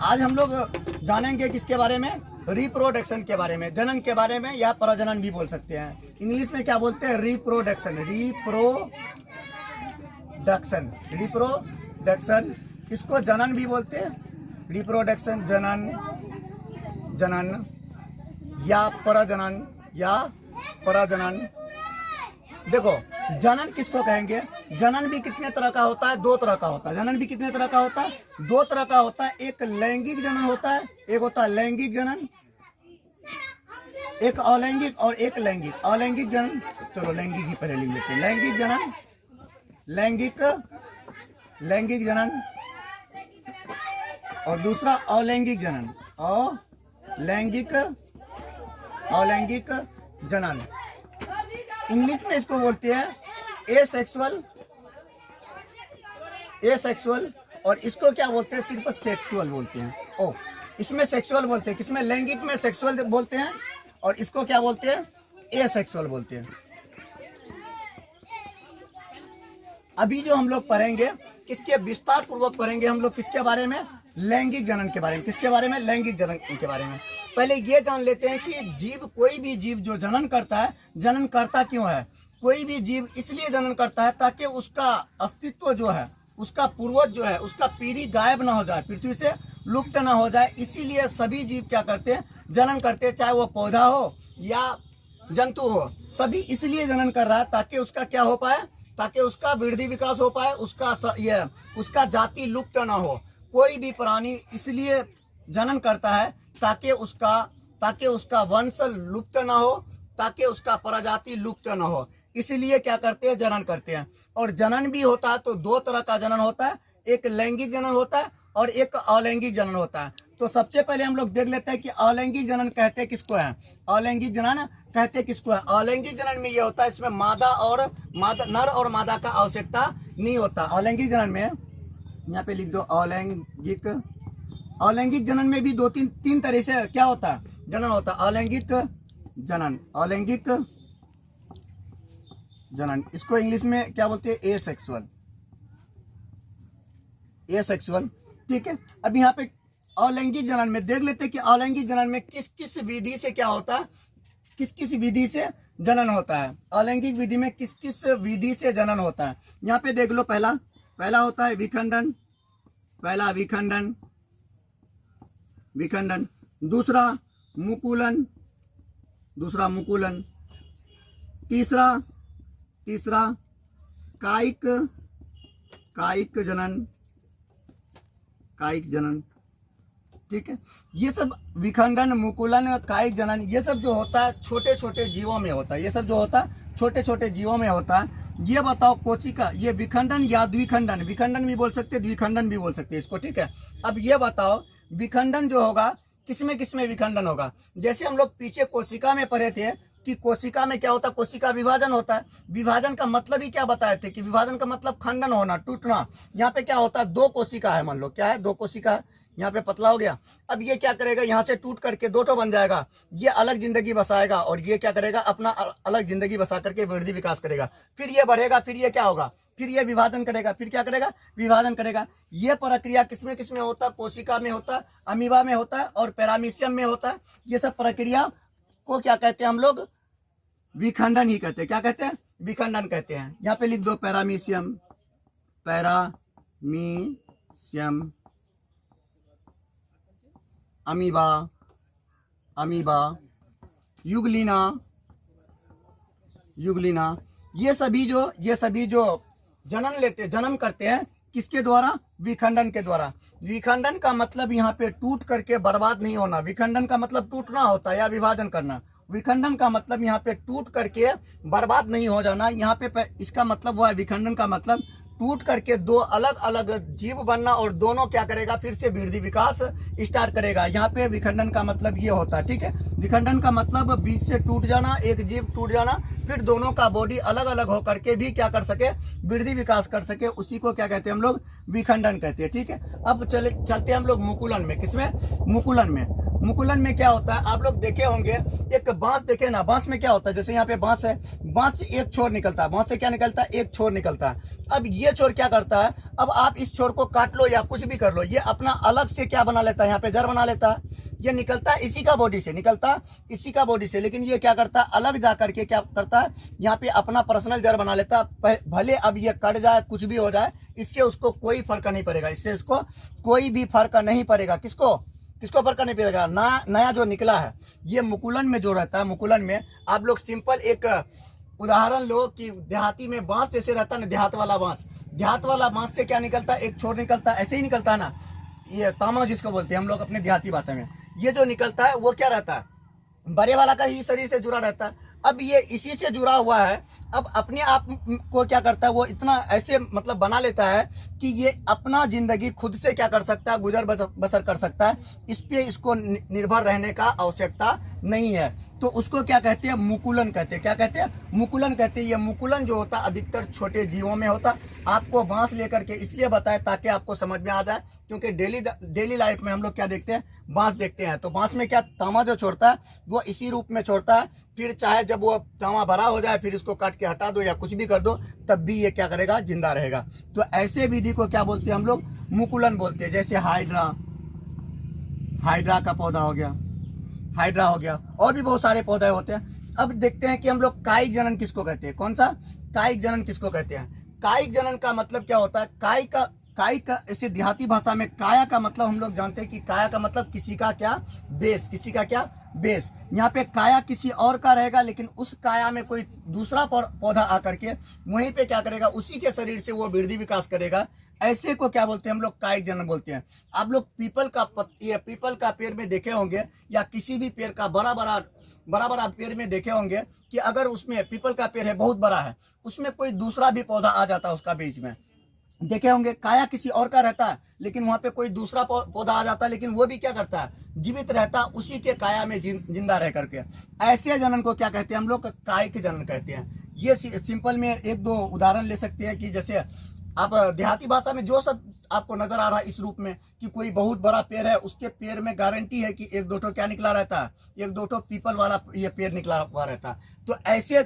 आज हम लोग जानेंगे किसके बारे में, रिप्रोडक्शन के बारे में, जनन के बारे में, या प्रजनन भी बोल सकते हैं। इंग्लिश में क्या बोलते हैं, रिप्रोडक्शन। रिप्रोडक्शन इसको जनन भी बोलते हैं, रिप्रोडक्शन, जनन या प्रजनन। देखो जनन किसको कहेंगे, जनन भी कितने तरह का होता है, दो तरह का होता है। जनन भी कितने तरह का होता है, दो तरह का होता है। एक लैंगिक जनन होता है, एक होता है लैंगिक जनन, एक अलैंगिक और एक लैंगिक। अलैंगिक जनन, चलो लैंगिक ही पहले लिख लेते हैं। लैंगिक जनन, लैंगिक जनन, और दूसरा अलैंगिक जनन, अलैंगिक जनन। इंग्लिश में इसको बोलते हैं एसेक्सुअल, और इसको क्या बोलते हैं, सिर्फ सेक्सुअल बोलते हैं। इसमें सेक्सुअल बोलते हैं, किसमें, लैंगिक में सेक्सुअल बोलते हैं, और इसको क्या बोलते हैं, एसेक्सुअल बोलते हैं। अभी जो हम लोग पढ़ेंगे, किसके विस्तार पूर्वक पढ़ेंगे हम लोग, किसके बारे में, लैंगिक जनन के बारे में। किसके बारे में, लैंगिक जनन के बारे में। पहले ये जान लेते हैं कि जीव, कोई भी जीव जो जनन करता है, जनन करता क्यों है। कोई भी जीव इसलिए जनन करता है ताकि उसका अस्तित्व जो है, उसका पूर्वज जो है, उसका पीढ़ी गायब ना हो जाए, पृथ्वी से लुप्त ना हो जाए। इसीलिए सभी जीव क्या करते हैं, जनन करते हैं, चाहे वो पौधा हो या जंतु हो, सभी इसलिए जनन कर रहा है ताकि उसका क्या हो पाए, ताकि उसका वृद्धि विकास हो पाए, उसका जाति लुप्त ना हो। कोई भी प्राणी इसलिए जनन करता है ताकि उसका वंश लुप्त ना हो, ताकि उसका प्रजाति लुप्त ना हो। इसलिए क्या करते हैं, जनन करते हैं। और जनन भी होता है तो दो तरह का जनन होता है, एक लैंगिक जनन होता है और एक अलैंगिक जनन होता है। तो सबसे पहले हम लोग देख लेते हैं कि अलैंगिक जनन कहते किसको है। अलैंगिक जनन कहते किसको है। अलैंगिक जनन में ये होता है, इसमें नर और मादा का आवश्यकता नहीं होता। अलैंगिक जनन में यहाँ पे लिख दो, अलैंगिक जनन में भी तीन तरह से क्या होता है, जनन होता है। अलैंगिक जनन, इसको इंग्लिश में क्या बोलते हैं, एसेक्सुअल। ठीक है, अब यहाँ पे अलैंगिक जनन में देख लेते हैं कि अलैंगिक जनन में किस किस विधि से क्या होता है, किस किस विधि से जनन होता है। अलैंगिक विधि में किस किस विधि से जनन होता है। यहाँ पे देख लो, पहला होता है विखंडन, दूसरा मुकुलन, तीसरा कायिक जनन। ठीक है, ये सब विखंडन, मुकुलन, कायिक जनन, ये सब जो होता है छोटे छोटे जीवों में होता है। ये सब जो होता है छोटे छोटे जीवों में होता है। ये बताओ कोशिका, ये विखंडन या द्विखंडन, विखंडन भी बोल सकते हैं, द्विखंडन भी बोल सकते हैं इसको। ठीक है, अब ये बताओ विखंडन जो होगा, किसमें किसमें विखंडन होगा। जैसे हम लोग पीछे कोशिका में पढ़े थे कि कोशिका में क्या होता है, कोशिका विभाजन होता है। विभाजन का मतलब ही क्या बताए थे कि विभाजन का मतलब खंडन होना, टूटना। यहाँ पे क्या होता है, दो कोशिका है, मान लो क्या है, दो कोशिका है, यहाँ पे पतला हो गया। अब ये क्या करेगा, यहाँ से टूट करके दो ठो बन जाएगा, ये अलग जिंदगी बसाएगा, और ये क्या करेगा, अपना अलग जिंदगी बसा करके वृद्धि विकास करेगा। फिर ये बढ़ेगा, फिर ये क्या होगा, फिर ये विभाजन करेगा, फिर क्या करेगा, विभाजन करेगा। ये प्रक्रिया किसमें किसमें होता है, कोशिका में होता है, अमीबा में होता है और पैरामीशियम में होता है। ये सब प्रक्रिया को क्या कहते हैं हम लोग, विखंडन ही कहते हैं। क्या कहते हैं, विखंडन कहते हैं। यहाँ पे लिख दो, पैरामीशियम, अमीबा, युगलिना। ये सभी जो जन्म करते हैं किसके द्वारा, विखंडन के द्वारा। विखंडन का मतलब यहाँ पे टूट करके बर्बाद नहीं होना, विखंडन का मतलब टूटना होता है या विभाजन करना। विखंडन का मतलब यहाँ पे टूट करके बर्बाद नहीं हो जाना। यहाँ पे इसका मतलब हुआ है, विखंडन का मतलब टूट करके दो अलग अलग जीव बनना, और दोनों क्या करेगा, फिर से वृद्धि विकास स्टार्ट करेगा। यहाँ पे विखंडन का मतलब ये होता है। ठीक है, विखंडन का मतलब बीच से टूट जाना, एक जीव टूट जाना, फिर दोनों का बॉडी अलग अलग होकर के भी क्या कर सके, वृद्धि विकास कर सके। उसी को क्या कहते हैं हम लोग, विखंडन कहते हैं। ठीक है, अब चलते हैं हम लोग मुकुलन में। किसमें, मुकुलन में। मुकुलन में क्या होता है, आप लोग देखे होंगे, एक बांस देखे ना, बांस में क्या होता है, जैसे यहाँ पे बांस है, बांस से एक छोर निकलता है, बांस से क्या निकलता है, एक छोर निकलता है। अब ये छोर क्या करता है, अब आप इस छोर को काट लो या कुछ भी कर लो, ये अपना अलग से क्या बना लेता है, यहाँ पे जड़ बना लेता है। ये निकलता है इसी का बॉडी से, निकलता इसी का बॉडी से, लेकिन ये क्या करता है, अलग जा करके क्या करता है, यहाँ पे अपना पर्सनल जड़ बना लेता है। भले अब ये कट जाए, कुछ भी हो जाए, इससे उसको कोई फर्क नहीं पड़ेगा, इससे इसको कोई भी फर्क नहीं पड़ेगा। किसको किसको फर्क नहीं पड़ेगा, नया जो निकला है। ये मुकुलन में जो रहता है, मुकुलन में आप लोग सिंपल एक उदाहरण लो कि देहाती में बांस जैसे रहता है ना, देहात वाला बांस, देहात वाला बांस से क्या निकलता है, एक छोर निकलता है, ऐसे ही निकलता है ना, ये तामा जिसको बोलते हैं हम लोग अपने देहाती भाषा में। ये जो निकलता है वो क्या रहता है, बड़े वाला का ही शरीर से जुड़ा रहता है। अब ये इसी से जुड़ा हुआ है, अब अपने आप को क्या करता है, वो इतना ऐसे मतलब बना लेता है कि ये अपना जिंदगी खुद से क्या कर सकता है, गुजर बसर कर सकता है। इस पे इसको निर्भर रहने का आवश्यकता नहीं है। तो उसको क्या कहते हैं, मुकुलन कहते हैं। क्या कहते हैं, मुकुलन कहते हैं। ये मुकुलन जो होता है अधिकतर छोटे जीवों में होता। आपको बांस लेकर के इसलिए बताया ताकि आपको समझ में आ जाए, क्योंकि डेली लाइफ में हम लोग क्या देखते हैं, बांस देखते हैं। तो बांस में क्या तामा जो छोड़ता है वो इसी रूप में छोड़ता है। फिर चाहे जब वो तामा भरा हो जाए फिर इसको काट के हटा दो या कुछ भी कर दो, तब भी ये क्या करेगा, जिंदा रहेगा। तो ऐसे विधि को क्या बोलते हैं हम लोग, मुकुलन बोलते हैं। जैसे हाइड्रा का पौधा हो गया, हाइड्रा हो गया, और भी बहुत सारे पौधे होते हैं। अब देखते हैं कि हम लोग कायिक जनन किसको कहते हैं। कौन सा कायिक जनन किसको कहते हैं। कायिक जनन का मतलब क्या होता है, कायिक का ऐसे देहाती भाषा में काया का मतलब हम लोग जानते हैं कि काया का मतलब किसी का क्या बेस, किसी का क्या बेस। यहाँ पे काया किसी और का रहेगा, लेकिन उस काया में कोई दूसरा पौधा आकर के वहीं पे क्या करेगा, उसी के शरीर से वो वृद्धि विकास करेगा। ऐसे को क्या बोलते हैं हम लोग, कायिक जनन बोलते हैं। आप लोग पीपल का पेड़ में देखे होंगे, या किसी भी पेड़ का बड़ा बड़ा पेड़ में देखे होंगे कि अगर उसमें पीपल का पेड़ है, बहुत बड़ा है, उसमें कोई दूसरा भी पौधा आ जाता है उसका बीच में, देखे होंगे। काया किसी और का रहता है, लेकिन वहां पे कोई दूसरा पौधा आ जाता है, लेकिन वो भी क्या करता है, जीवित रहता है उसी के काया में जिंदा रह करके। ऐसे जनन को क्या कहते हैं हम लोग, कायिक जनन कहते हैं। ये सिंपल में एक दो उदाहरण ले सकते हैं कि जैसे आप देहाती भाषा में जो सब आपको नजर आ रहा है इस रूप में, कि कोई बहुत बड़ा पेड़ है, उसके पेड़ में गारंटी है कि एक दो ठो क्या निकला रहता है, एक दो ठो पीपल वाला ये पेड़ निकला हुआ रहता है। तो ऐसे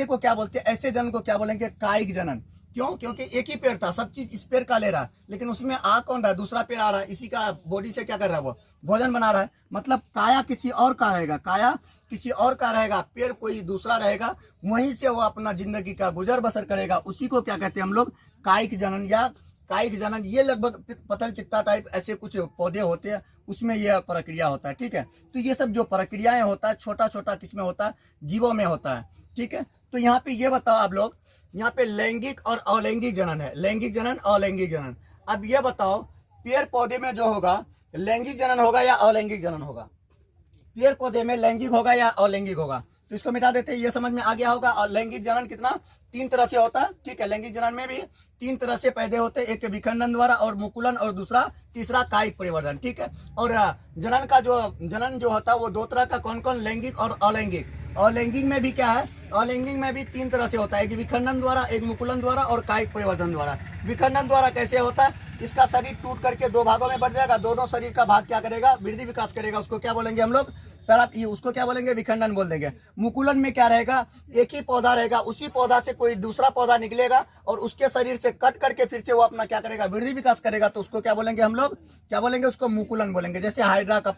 को क्या बोलते हैं, ऐसे जनन को क्या बोलेंगे, कायिक जनन। क्यों, क्योंकि एक ही पेड़ था, सब चीज इस पेड़ का ले रहा है, लेकिन उसमें आ कौन रहा है, दूसरा पेड़ आ रहा है, इसी का बॉडी से क्या कर रहा है, वो भोजन बना रहा है। मतलब काया किसी और का रहेगा, काया किसी और का रहेगा, पेड़ कोई दूसरा रहेगा, वहीं से वो अपना जिंदगी का गुजर बसर करेगा। उसी को क्या कहते हैं हम लोग, कायिक जनन या कायिक जनन। ये लगभग पतल चित्ता टाइप ऐसे कुछ पौधे होते हैं, उसमें यह प्रक्रिया होता है। ठीक है, तो ये सब जो प्रक्रियाएं होता है, छोटा छोटा किसमें होता है, जीवों में होता है। ठीक है, तो यहाँ पे ये बताओ आप लोग, यहाँ पे लैंगिक और अलैंगिक जनन है, लैंगिक जनन, अलैंगिक जनन। अब ये बताओ, पेड़ पौधे में जो होगा, लैंगिक जनन होगा या अलैंगिक जनन होगा, पेड़ पौधे में लैंगिक होगा या अलैंगिक होगा। तो इसको मिटा देते हैं, ये समझ में आ गया होगा। और लैंगिक जनन कितना, 3 तरह से होता है। ठीक है, लैंगिक जनन में भी 3 तरह से पैदा होते हैं, एक विखंडन द्वारा और मुकुलन, और तीसरा कायिक परिवर्धन। ठीक है, और जनन जो होता है वो 2 तरह का, कौन कौन, लैंगिक और अलैंगिक। और लैंगिक में भी क्या है, अलैंगिक में भी 3 तरह से होता है, एक विखंडन द्वारा, एक मुकुलन द्वारा और कायिक परिवर्धन द्वारा। विखंडन द्वारा कैसे होता है, इसका शरीर टूट करके 2 भागों में बढ़ जाएगा, दोनों शरीर का भाग क्या करेगा, वृद्धि विकास करेगा। उसको क्या बोलेंगे हम लोग, फिर आप उसको क्या बोलेंगे, विखंडन बोल देंगे। मुकुलन में क्या रहेगा, एक ही पौधा रहेगा, उसी पौधा से कोई दूसरा पौधा निकलेगा और उसके शरीर से कट करके फिर से वो अपना क्या करेगा, वृद्धि विकास करेगा। तो उसको क्या बोलेंगे हम लोग, क्या बोलेंगे, उसको मुकुलन बोलेंगे। जैसे हाइड्रा का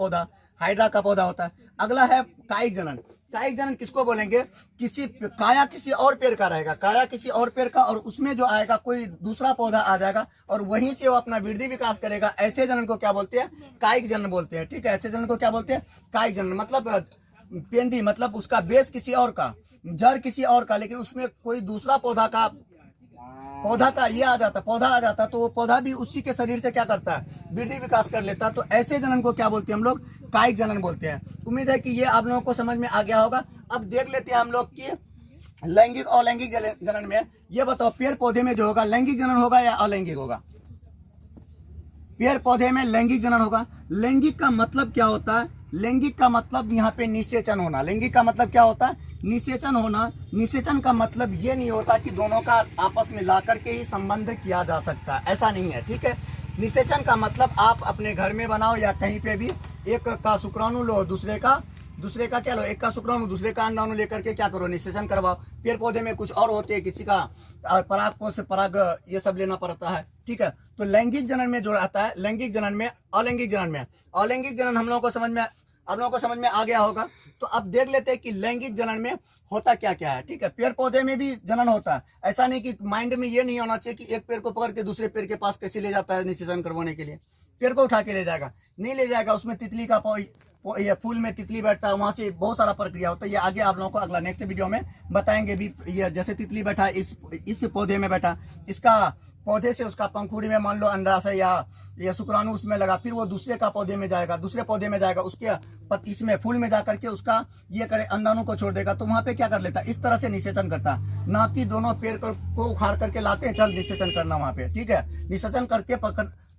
पौधा होता है। अगला है कायिक जनन। कायिक जनन किसको बोलेंगे, काया किसी और पेड़ का रहेगा, काया किसी और पेड़ का, और उसमें जो आएगा कोई दूसरा पौधा आ जाएगा और वहीं से वो अपना वृद्धि विकास करेगा। ऐसे जनन को क्या बोलते हैं, कायिक जनन बोलते हैं। ठीक है, ऐसे जनन को क्या बोलते हैं, कायिक जनन। मतलब पेंदी मतलब उसका बेस किसी और का, जड़ किसी और का, लेकिन उसमें कोई दूसरा पौधा का ये आ जाता, पौधा आ जाता, तो वो पौधा भी उसी के शरीर से क्या करता है, वृद्धि विकास कर लेता। तो ऐसे जनन को क्या बोलते हैं हम लोग, कायिक जनन बोलते हैं। उम्मीद है कि ये आप लोगों को समझ में आ गया होगा। अब देख लेते हैं हम लोग कि लैंगिक और अलैंगिक जनन में ये बताओ, पेड़ पौधे में जो होगा लैंगिक जनन होगा या अलैंगिक होगा। पेड़ पौधे में लैंगिक जनन होगा। लैंगिक का मतलब क्या होता है, लैंगिक का मतलब यहाँ पे निषेचन होना। लैंगिक का मतलब क्या होता है? निषेचन होना। निषेचन का मतलब ये नहीं होता कि दोनों का आपस में ला करके ही संबंध किया जा सकता है, ऐसा नहीं है, ठीक है। निषेचन का मतलब आप अपने घर में बनाओ या कहीं पे भी, एक का शुक्राणु लो, दूसरे का क्या लो, एक का शुक्राणु दूसरे का अंडाणु लेकर के क्या करो, निषेचन करवाओ। पेड़ पौधे में कुछ और होते हैं, किसी का पराग कोश से पराग ये सब लेना पड़ता है, ठीक है। तो लैंगिक जनन में जो रहता है, लैंगिक जनन में, अलैंगिक जनन में, अलैंगिक जनन हम लोगों को समझ में आ गया होगा। तो अब देख लेते हैं कि लैंगिक जनन में होता क्या क्या है, ठीक है। पेड़ पौधे में भी जनन होता है, ऐसा नहीं कि माइंड में ये नहीं होना चाहिए कि एक पेड़ को पकड़ के दूसरे पेड़ के पास कैसे ले जाता है निषेचन करवाने के लिए। पेड़ को उठा के ले जाएगा? नहीं ले जाएगा। उसमें तितली का ये फूल में तितली बैठता है, वहां से बहुत सारा प्रक्रिया होता है। ये आगे आप लोगों को अगला नेक्स्ट वीडियो में बताएंगे भी। ये जैसे तितली बैठा इस पौधे में बैठा, इसका पौधे से उसका पंखुड़ी में मान लो अंडाशय या शुक्राणु उसमें लगा, फिर वो दूसरे का पौधे में जाएगा, दूसरे पौधे में जाएगा, उसके इसमें फूल में जा करके उसका ये करे अंडाणु को छोड़ देगा। तो वहां पे क्या कर लेता है? इस तरह से निषेचन करता है, ना कि दोनों पेड़ को उखाड़ करके लाते हैं, चल निषेचन करना वहां पे, ठीक है। निषेचन करके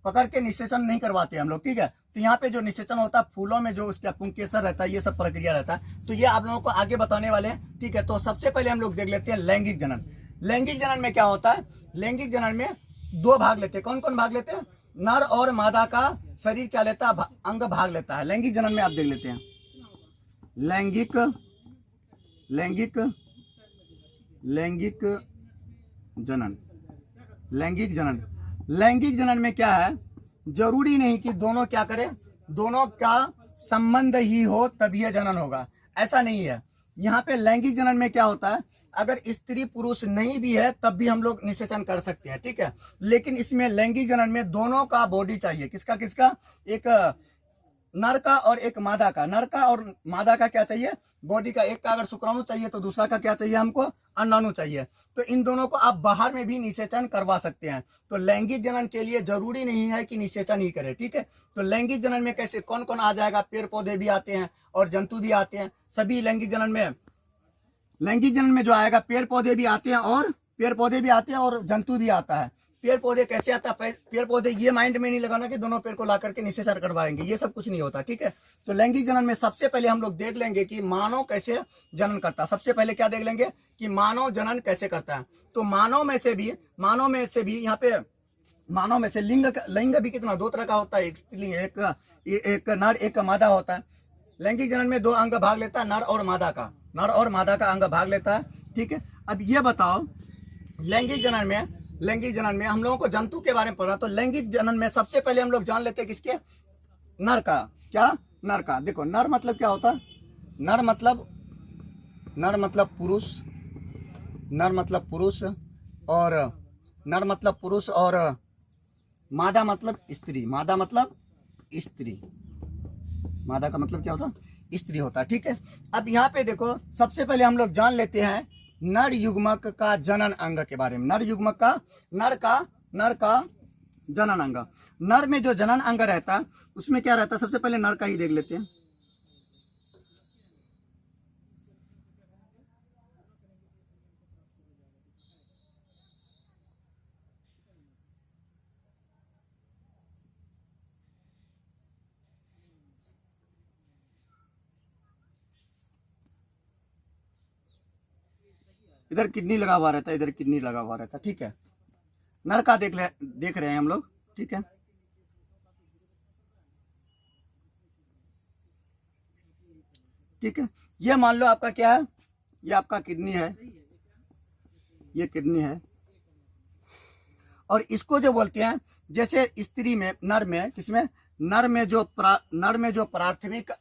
पकड़ के निषेचन नहीं करवाते हम लोग, ठीक है। तो यहाँ पे जो निषेचन होता है, फूलों में जो उसका पुंकेसर रहता है, ये सब प्रक्रिया रहता है। तो ये आप लोगों को आगे बताने वाले हैं, ठीक है। तो सबसे पहले हम लोग देख लेते हैं लैंगिक जनन। लैंगिक जनन में क्या होता है? लैंगिक जनन में दो भाग लेते हैं। कौन कौन भाग लेते हैं? नर और मादा का शरीर क्या लेता है? अंग भाग लेता है। लैंगिक जनन में आप देख लेते हैं लैंगिक जनन। लैंगिक जनन में क्या है? जरूरी नहीं कि दोनों क्या करें, दोनों का संबंध ही हो तभी यह जनन होगा, ऐसा नहीं है। यहाँ पे लैंगिक जनन में क्या होता है? अगर स्त्री पुरुष नहीं भी है तब भी हम लोग निषेचन कर सकते हैं, ठीक है। लेकिन इसमें लैंगिक जनन में दोनों का बॉडी चाहिए। किसका किसका? एक नर का और एक मादा का। नर का और मादा का क्या चाहिए? बॉडी का। एक का अगर शुक्राणु चाहिए तो दूसरा का क्या चाहिए हमको? अंडाणु चाहिए। तो इन दोनों को आप बाहर में भी निषेचन करवा सकते हैं। तो लैंगिक जनन के लिए जरूरी नहीं है कि निषेचन ही करे, ठीक है। तो लैंगिक जनन में कैसे कौन कौन आ जाएगा? पेड़ पौधे भी आते हैं और जंतु भी आते हैं। सभी लैंगिक जनन में जो आएगा, पेड़ पौधे भी आते हैं और जंतु भी आता है। पेड़ पौधे कैसे आता है? पेड़ पौधे ये माइंड में नहीं लगाना कि दोनों पेड़ को ला करके निषेचन करवाएंगे, ये सब कुछ नहीं होता, ठीक है। तो लैंगिक जनन में सबसे पहले हम लोग देख लेंगे कि मानव कैसे जनन करता है। सबसे पहले क्या देख लेंगे कि मानव जनन कैसे करता है। तो मानव में से भी यहाँ पे मानव में से लिंग भी कितना? दो तरह का होता है, एक स्त्रीलिंग, एक नर एक मादा होता है। लैंगिक जनन में दो अंग भाग लेता है, नर और मादा का अंग भाग लेता है, ठीक है। अब ये बताओ, लैंगिक जनन में हम लोगों को जंतु के बारे में पढ़ा। तो लैंगिक जनन में सबसे पहले हम लोग जान लेते हैं किसके? नर का। क्या? नर का। देखो नर मतलब क्या होता है? नर मतलब पुरुष और मादा मतलब स्त्री। मादा का मतलब क्या होता? स्त्री होता है, ठीक है। अब यहाँ पे देखो, सबसे पहले हम लोग जान लेते हैं नर युग्मक का जनन अंग के बारे में। नर का जनन अंग। नर में जो जनन अंग रहता है उसमें क्या रहता है? सबसे पहले नर का ही देख लेते हैं। इधर किडनी लगा हुआ रहता है, इधर किडनी लगा हुआ रहता है, ठीक है। नर का देख रहे हैं हम लोग, ठीक है। ठीक है, ये मान लो आपका क्या है? ये आपका किडनी है, ये किडनी है। और इसको जो बोलते हैं, जैसे स्त्री में, नर में, किसमें? नर में जो प्राथमिक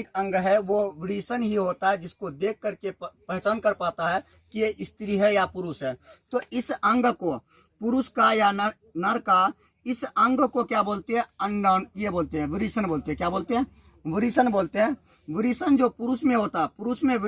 अंग है वो वृषण ही होता है, जिसको देख करके पहचान कर पाता है कि ये स्त्री है या पुरुष है। तो इस अंग को, पुरुष का या नर का, इस अंग को क्या बोलते हैं? अंडाणु, ये बोलते हैं वृषण बोलते हैं। क्या बोलते हैं? वृषण बोलते हैं। वृषण जो पुरुष में होता है, पुरुष में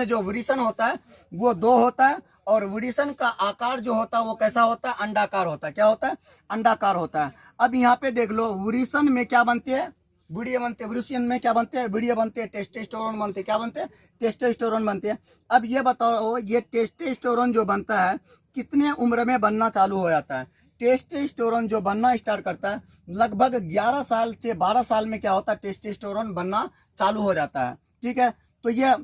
जो वृषण होता है वो दो होता है, और वृषण का आकार जो होता है वो कैसा होता है? अंडाकार होता है। क्या होता है? अंडाकार होता है। अब यहाँ पे देख लो, वृषण में क्या बनते हैं? वीर्य बनते हैं। वृषण में क्या बनते हैं? वीर्य बनते हैं, टेस्टोस्टेरोन बनते हैं। क्या बनते हैं? टेस्टोस्टेरोन बनते हैं। अब ये बताओ, ये टेस्टोस्टेरोन जो बनता है कितने उम्र में बनना चालू हो जाता है? टेस्टोस्टेरोन जो बनना स्टार्ट करता है लगभग 11 साल से 12 साल में क्या होता है, टेस्टोस्टेरोन बनना चालू हो जाता है। ठीक है, तो ये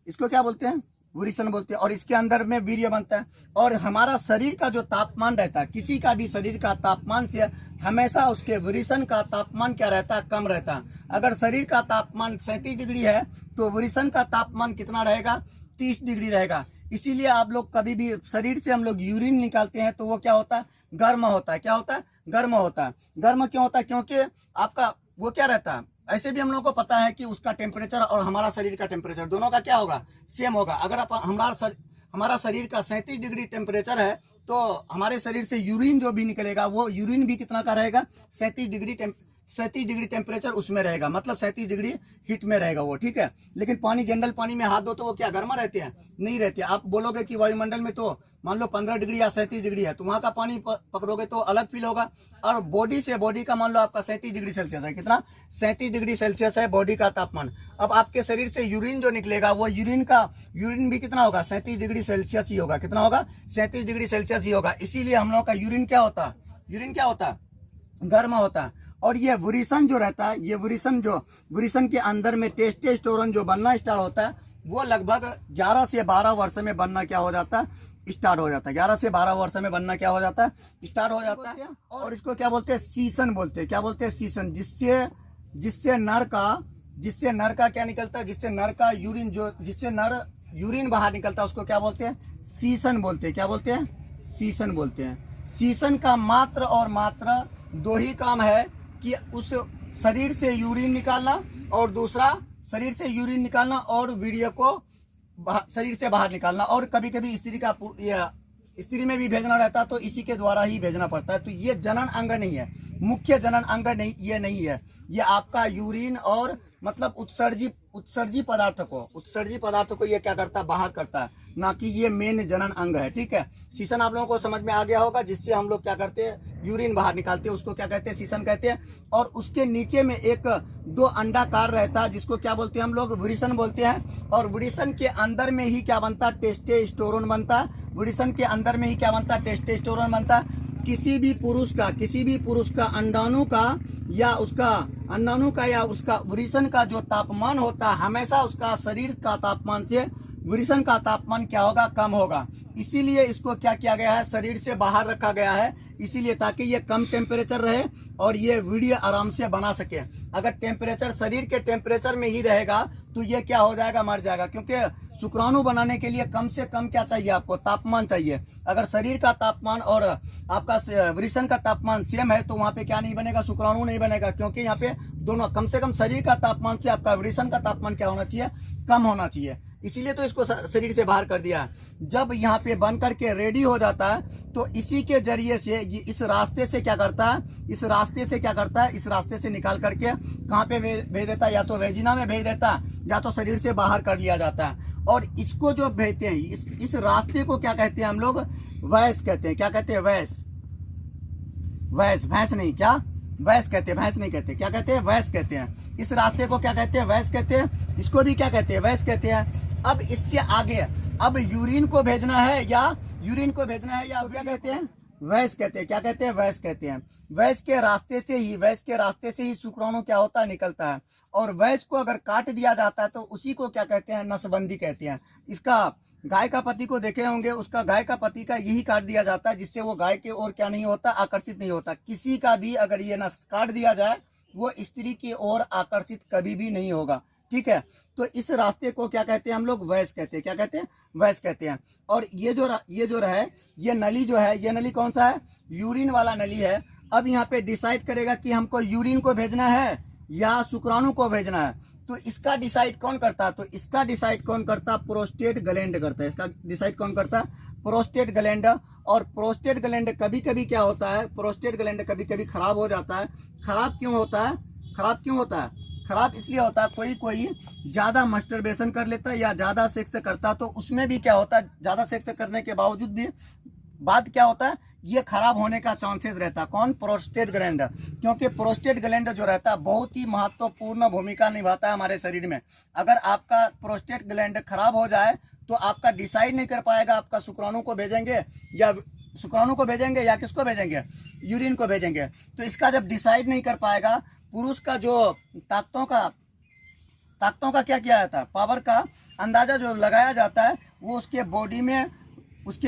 इसको क्या बोलते हैं, वृषण बोलते हैं। और इसके अंदर में वीर्य बनता है। और हमारा शरीर का जो तापमान रहता है, किसी का भी शरीर का तापमान से हमेशा उसके वृषण का तापमान क्या रहता है, कम रहता है। अगर शरीर का तापमान 37 डिग्री है तो वृषण का तापमान कितना रहेगा, 30 डिग्री रहेगा। इसीलिए आप लोग कभी भी शरीर से हम लोग यूरिन निकालते हैं तो वो क्या होता है, गर्म होता है। क्या होता है, गर्म होता है। गर्म क्यों होता है, क्योंकि आपका वो क्या रहता है, ऐसे भी हम लोग को पता है कि उसका टेम्परेचर और हमारा शरीर का टेम्परेचर दोनों का क्या होगा, सेम होगा। अगर आप हमारा शरीर का 37 डिग्री टेम्परेचर है तो हमारे शरीर से यूरिन जो भी निकलेगा वो यूरिन भी कितना का रहेगा, 37 डिग्री टेम्परेचर उसमें रहेगा, मतलब 37 डिग्री हीट में रहेगा वो। ठीक है, लेकिन पानी, जनरल पानी में हाथ दो तो वो क्या गर्मा रहते हैं, नहीं रहते। आप बोलोगे कि वायुमंडल में तो मान लो 15 डिग्री या 37 डिग्री है, तो वहां का पानी पकड़ोगे तो अलग फील होगा। और बॉडी से बॉडी का मान लो आपका 37 डिग्री सेल्सियस है, कितना, 37 डिग्री सेल्सियस है बॉडी का तापमान। अब आपके शरीर से यूरिन जो निकलेगा वो यूरिन भी कितना होगा, 37 डिग्री सेल्सियस ही होगा। कितना होगा, 37 डिग्री सेल्सियस ही होगा। इसीलिए हम लोग का यूरिन क्या होता है, गर्म होता है। और ये वृषण जो रहता है, ये वृषण के अंदर में टेस्टोस्टेरोन जो बनना स्टार्ट होता है वो लगभग 11 से 12 वर्ष में बनना क्या हो जाता है, स्टार्ट हो जाता है। 11 से 12 वर्ष में बनना क्या हो जाता है, स्टार्ट हो जाता है। और इसको क्या बोलते हैं, सीसन बोलते हैं। क्या बोलते हैं, सीसन। जिससे नर का क्या निकलता है, जिससे नर यूरिन बाहर निकलता है उसको क्या बोलते हैं, सीसन बोलते हैं। क्या बोलते हैं, सीसन बोलते हैं। सीसन का मात्र और मात्र दो ही काम है कि उस शरीर से यूरिन निकालना और दूसरा शरीर से यूरिन निकालना और वीर्य को शरीर से बाहर निकालना। और कभी कभी स्त्री में भी भेजना रहता तो इसी के द्वारा ही भेजना पड़ता है। तो ये जनन अंग नहीं है, मुख्य जनन अंग नहीं, ये नहीं है। ये आपका यूरिन और मतलब उत्सर्जी पदार्थ को ये क्या करता है, बाहर करता है, ना कि ये मेन जनन अंग है। ठीक है, सीसन आप लोगों को समझ में आ गया होगा, जिससे हम लोग क्या करते हैं, यूरिन बाहर निकालते हैं, उसको क्या कहते हैं, सीसन कहते हैं। और उसके नीचे में एक 2 अंडाकार रहता है जिसको क्या बोलते हैं हम लोग, वृषण बोलते हैं। और वृषण के अंदर में ही क्या बनता है, टेस्टोस्टेरोन बनता है। वृषण के अंदर में ही क्या बनता है, टेस्टोस्टेरोन बनता है। किसी भी पुरुष का अंडाणु का या उसका वृषण का जो तापमान होता है हमेशा उसका शरीर का तापमान से वृषण का तापमान क्या होगा, कम होगा। इसीलिए इसको क्या किया गया है, शरीर से बाहर रखा गया है, इसीलिए ताकि ये कम टेम्परेचर रहे और ये वीर्य आराम से बना सके। अगर टेम्परेचर शरीर के टेम्परेचर में ही रहेगा तो ये क्या हो जाएगा, मर जाएगा। क्योंकि शुक्राणु बनाने के लिए कम से कम क्या चाहिए आपको, तापमान चाहिए। अगर शरीर का तापमान और आपका वृषण का तापमान सेम है तो वहां पे क्या नहीं बनेगा, शुक्राणु नहीं बनेगा। क्योंकि यहाँ पे दोनों कम से कम शरीर का तापमान से आपका वृषण का तापमान क्या होना चाहिए, कम होना चाहिए। इसीलिए तो इसको शरीर से बाहर कर दिया। जब यहाँ पे बन करके रेडी हो जाता है तो इसी के जरिए से ये इस रास्ते से क्या करता है, इस रास्ते से निकाल करके कहाँ पे भेज देता है, या तो वेजिना में भेज देता है या तो शरीर से बाहर कर लिया जाता है। और इसको जो भेजते हैं इस रास्ते को क्या कहते हैं हम लोग, वैस कहते हैं। क्या कहते हैं, वैस, भैंस नहीं, क्या वैस कहते हैं, भैंस नहीं कहते, क्या कहते हैं, वैस कहते हैं। इस रास्ते को क्या कहते हैं, वैस कहते हैं। इसको भी क्या कहते हैं, वैस कहते हैं। अब इससे आगे अब यूरिन को भेजना है या क्या कहते हैं, वैस कहते हैं। क्या कहते हैं, वैस कहते हैं। वैस के रास्ते से ही शुक्राणु क्या होता है, निकलता है। और वैस को अगर काट दिया जाता है तो उसी को क्या कहते हैं, नसबंदी कहते हैं। इसका गाय का पति को देखे होंगे, उसका गाय का पति का यही काट दिया जाता है जिससे वो गाय के ओर क्या नहीं होता, आकर्षित नहीं होता। किसी का भी अगर ये नस काट दिया जाए वो स्त्री की ओर आकर्षित कभी भी नहीं होगा। ठीक है, तो इस रास्ते को क्या कहते हैं हम लोग, वैस कहते हैं। क्या कहते हैं, वैस कहते हैं। और ये जो रहा ये नली जो है, ये नली कौन सा है, यूरिन वाला नली है। अब यहाँ पे डिसाइड करेगा कि हमको यूरिन को भेजना है या शुक्राणु को भेजना है। तो इसका डिसाइड कौन करता है, तो इसका डिसाइड कौन करता है, प्रोस्टेट ग्लैंड करता है। इसका डिसाइड कौन करता है, प्रोस्टेट ग्लैंड। और प्रोस्टेट ग्लैंड कभी कभी क्या होता है, प्रोस्टेट ग्लैंड कभी कभी खराब हो जाता है। खराब क्यों होता है, खराब इसलिए होता है कोई ज्यादा मस्टरबेशन कर लेता है या ज्यादा सेक्स करता है तो उसमें भी क्या होता है, ज्यादा सेक्स करने के बावजूद भी बात क्या होता है, ये खराब होने का चांसेस रहता है। कौन, प्रोस्टेट ग्लैंड। क्योंकि प्रोस्टेट ग्लैंड जो रहता है बहुत ही महत्वपूर्ण भूमिका निभाता है हमारे शरीर में। अगर आपका प्रोस्टेट ग्लैंड खराब हो जाए तो आपका डिसाइड नहीं कर पाएगा आपका शुक्राणु को भेजेंगे शुक्राणु को भेजेंगे या किसको भेजेंगे, यूरिन को भेजेंगे। तो इसका जब डिसाइड नहीं कर पाएगा, पुरुष का जो ताकतों का क्या किया जाता है, पावर का अंदाजा जो लगाया जाता है, वो उसके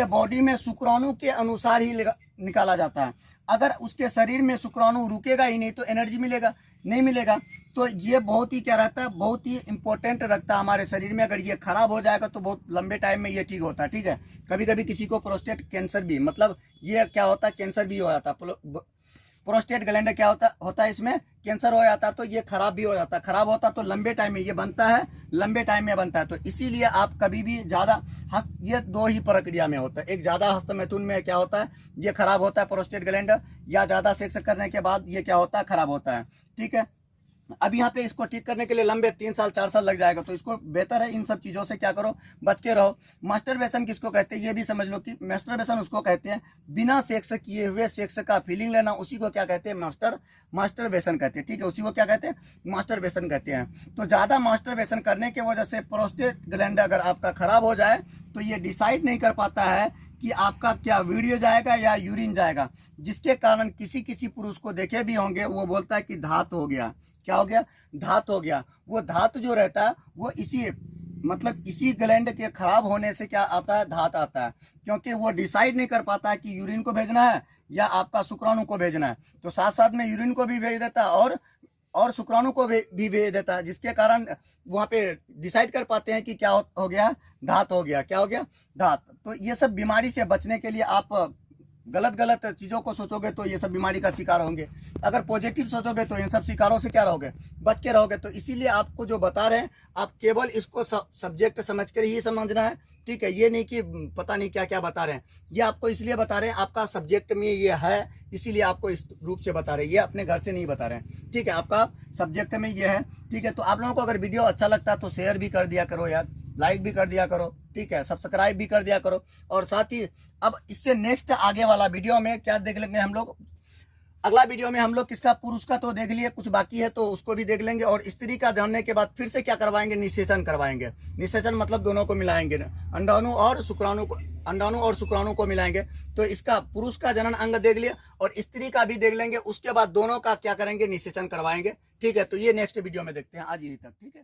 बॉडी में शुक्राणु के अनुसार ही निकाला जाता है। अगर उसके शरीर में शुक्राणु रुकेगा ही नहीं तो एनर्जी नहीं मिलेगा। तो ये बहुत ही क्या रहता है, बहुत ही इंपॉर्टेंट रखता है हमारे शरीर में। अगर ये खराब हो जाएगा तो बहुत लंबे टाइम में ये ठीक होता है, ठीक है। कभी कभी किसी को प्रोस्टेट कैंसर भी, मतलब ये क्या होता है, कैंसर भी हो जाता है। प्रोस्टेट ग्लैंड क्या होता है, इसमें कैंसर हो जाता है, तो ये खराब भी हो जाता है। खराब होता तो लंबे टाइम में ये बनता है, लंबे टाइम में बनता है। तो इसीलिए आप कभी भी ज़्यादा ये दो ही प्रक्रिया में होता है। एक ज़्यादा हस्तमैथुन में क्या होता है, ये खराब होता है प्रोस्टेट ग्लैंड, या ज़्यादा सेक्स करने के बाद ये क्या होता है, खराब होता है, ठीक है। अब यहाँ पे इसको ठीक करने के लिए लंबे 3 साल 4 साल लग जाएगा। तो इसको बेहतर है इन सब चीज़ों से क्या करो, बच के रहो। मास्टरबेशन किसको कहते हैं, ये भी समझ लो कि मास्टरबेशन उसको कहते हैं बिना सेक्स किए हुए सेक्स का फीलिंग लेना, उसी को क्या कहते हैं, मास्टरबेशन कहते हैं, ठीक है। उसी को क्या कहते हैं, मास्टरबेशन कहते हैं। तो ज़्यादा मास्टरबेशन करने की वजह से प्रोस्टेट ग्लैंड अगर आपका खराब हो जाए तो ये डिसाइड नहीं कर पाता है कि आपका क्या वीडियो जाएगा या यूरिन जाएगा, जिसके कारण किसी पुरुष को देखे भी होंगे, वो बोलता है कि धात हो गया। क्या हो गया, धात हो गया। वो धात जो रहता है वो इसी ग्लैंड के खराब होने से क्या आता है, धात आता है। क्योंकि वो डिसाइड नहीं कर पाता है कि यूरिन को भेजना है या आपका शुक्राणु को भेजना है। तो साथ साथ में यूरिन को भी भेज देता है और शुक्राणु को भी भेज देता है, जिसके कारण वहाँ पे डिसाइड कर पाते हैं कि क्या हो गया, धात हो गया। क्या हो गया, धात। तो ये सब बीमारी से बचने के लिए आप गलत चीज़ों को सोचोगे तो ये सब बीमारी का शिकार होंगे। अगर पॉजिटिव सोचोगे तो इन सब शिकारों से क्या रहोगे, बच के रहोगे। तो इसीलिए आपको जो बता रहे हैं, आप केवल इसको सब्जेक्ट समझ कर ही समझना है, ठीक है। ये नहीं कि पता नहीं क्या क्या बता रहे हैं, ये आपको इसलिए बता रहे हैं, आपका सब्जेक्ट में ये है, इसीलिए आपको इस रूप से बता रहे हैं। ये अपने घर से नहीं बता रहे हैं, ठीक है, आपका सब्जेक्ट में ये है, ठीक है। तो आप लोगों को अगर वीडियो अच्छा लगता है तो शेयर भी कर दिया करो यार, लाइक भी कर दिया करो, ठीक है, सब्सक्राइब भी कर दिया करो। और साथ ही अब इससे नेक्स्ट आगे वाला वीडियो में क्या देख लेंगे हम लोग, अगला वीडियो में हम लोग किसका, पुरुष का तो देख लिए, कुछ बाकी है तो उसको भी देख लेंगे। और स्त्री का जानने के बाद फिर से क्या करवाएंगे, निषेचन करवाएंगे। निषेचन मतलब दोनों को मिलाएंगे, अंडाणु और शुक्राणु को मिलाएंगे। तो इसका पुरुष का जनन अंग देख लिया और स्त्री का भी देख लेंगे। उसके बाद दोनों का क्या करेंगे, निषेचन करवाएंगे, ठीक है। तो ये नेक्स्ट वीडियो में देखते हैं, आज यही तक, ठीक है।